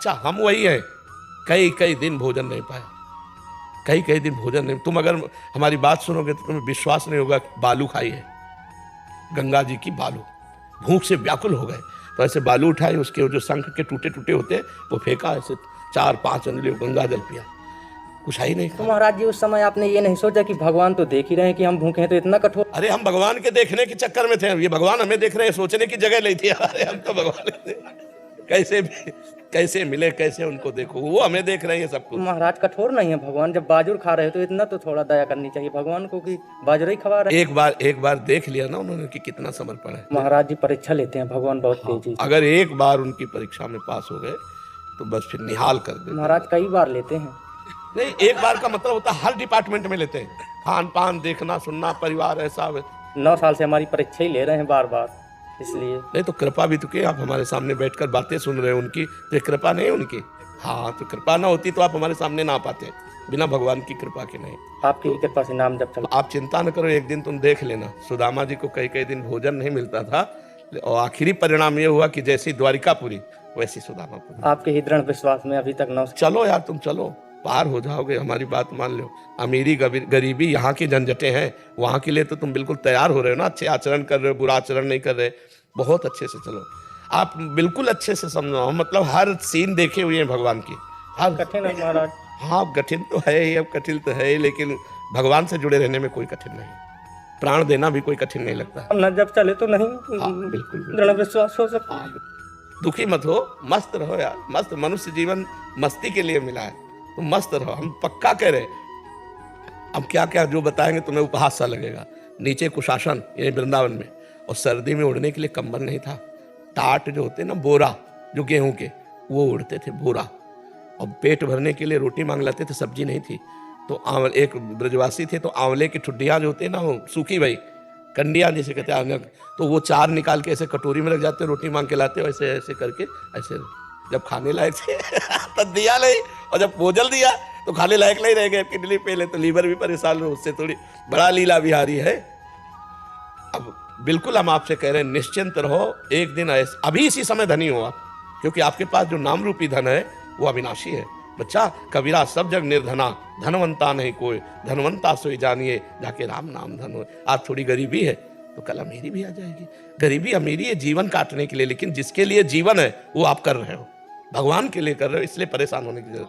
अच्छा हम वही हैं, कई कई दिन भोजन नहीं पाया, कई कई दिन भोजन नहीं। तुम अगर हमारी बात सुनोगे तो तुम्हें विश्वास नहीं होगा। बालू खाई है, गंगा जी की बालू, भूख से व्याकुल हो गए तो ऐसे बालू उठाए, उसके जो शंख के टूटे टूटे होते हैं वो फेंका, ऐसे 4-5 अंगुलियों गंगा जल पिया, कुछ है ही नहीं। तो महाराज जी उस समय आपने ये नहीं सोचा कि भगवान तो देख ही रहे हैं कि हम भूखे हैं, तो इतना कठोर? अरे हम भगवान के देखने के चक्कर में थे, ये भगवान हमें देख रहे हैं, सोचने की जगह नहीं थी। अरे हम तो भगवान कैसे मिले, कैसे उनको देखो, वो हमें देख रहे हैं सब कुछ। महाराज कठोर नहीं है भगवान, जब बाजुर खा रहे हो तो इतना तो थोड़ा दया करनी चाहिए भगवान को कि बाजुर ही खवा रहे। एक बार देख लिया ना उन्होंने कि कितना समर्पण है। महाराज जी परीक्षा लेते हैं भगवान बहुत तेजी। अगर एक बार उनकी परीक्षा में पास हो गए तो बस फिर निहाल कर देते। महाराज कई बार लेते हैं। नहीं, एक बार का मतलब होता है हर डिपार्टमेंट में लेते हैं, खान पान देखना सुनना परिवार ऐसा। 9 साल से हमारी परीक्षा ही ले रहे हैं बार बार, इसलिए। नहीं तो कृपा भी तो किए, आप हमारे सामने बैठकर बातें सुन रहे हो उनकी, तो कृपा नहीं है उनकी। हाँ, तो कृपा ना होती तो आप हमारे सामने ना पाते, बिना भगवान की कृपा के नहीं। आपकी कृपा से नाम जब चल। आप चिंता न करो, एक दिन तुम देख लेना, सुदामा जी को कई कई दिन भोजन नहीं मिलता था और आखिरी परिणाम ये हुआ कि जैसी द्वारिकापुरी वैसी सुदामापुरी। आपके ही दृढ़ विश्वास में अभी तक 9। चलो यार, तुम चलो, पार हो जाओगे, हमारी बात मान लो। अमीरी गरीबी यहाँ की झंझटें हैं, वहाँ के लिए तो तुम बिल्कुल तैयार हो रहे हो ना, अच्छे आचरण कर रहे हो, बुरा आचरण नहीं कर रहे, बहुत अच्छे से चलो। आप बिल्कुल अच्छे से समझो, मतलब हर सीन देखे हुए हैं भगवान की। हर कठिन है महाराज। हाँ, कठिन तो है ही, अब कठिन तो है ही, लेकिन भगवान से जुड़े रहने में कोई कठिन नहीं, प्राण देना भी कोई कठिन नहीं लगता। न जब चले तो नहीं। हाँ, बिल्कुल दृढ़ विश्वास हो सकता है। दुखी मत हो, मस्त रहो यार, मस्त। मनुष्य जीवन मस्ती के लिए मिला है, तुम मस्त रहो, हम पक्का कह रहे। अब क्या क्या जो बताएंगे तुम्हें उपहास सा लगेगा। नीचे कुशासन ये वृंदावन में, और सर्दी में उड़ने के लिए कंबल नहीं था, टाट जो होते ना, बोरा जो गेहूं के, वो उड़ते थे, बोरा। और पेट भरने के लिए रोटी मांग लाते थे, सब्जी नहीं थी तो एक ब्रजवासी थे, तो आंवले की ठुड्डियाँ जो होते हैं ना, वो सूखी भाई कंडियाँ जिसे कहते हैं, तो वो 4 निकाल के ऐसे कटोरी में रख जाते, रोटी मांग के लाते, वैसे ऐसे करके ऐसे जब खाने लायक थे तब दिया नहीं, और जब भोजन दिया तो खाने लायक नहीं रह गए, किडनी पहले तो लीवर भी परेशान हो उससे, थोड़ी बड़ा लीला बिहारी है। अब बिल्कुल हम आपसे कह रहे हैं, निश्चिंत रहो, एक दिन ऐसे अभी इसी समय धनी हो आप, क्योंकि आपके पास जो नाम रूपी धन है वो अविनाशी है। बच्चा, कबीरा सब जग निर्धना, धनवंता नहीं कोई, धनवंता सोई जानिए, जाके राम नाम धन हो। आज थोड़ी गरीबी है तो कल अमीरी भी आ जाएगी। गरीबी अमीरी है जीवन काटने के लिए, लेकिन जिसके लिए जीवन है वो आप कर रहे हो, भगवान के लिए कर रहे हो, इसलिए परेशान होने की जरूरत।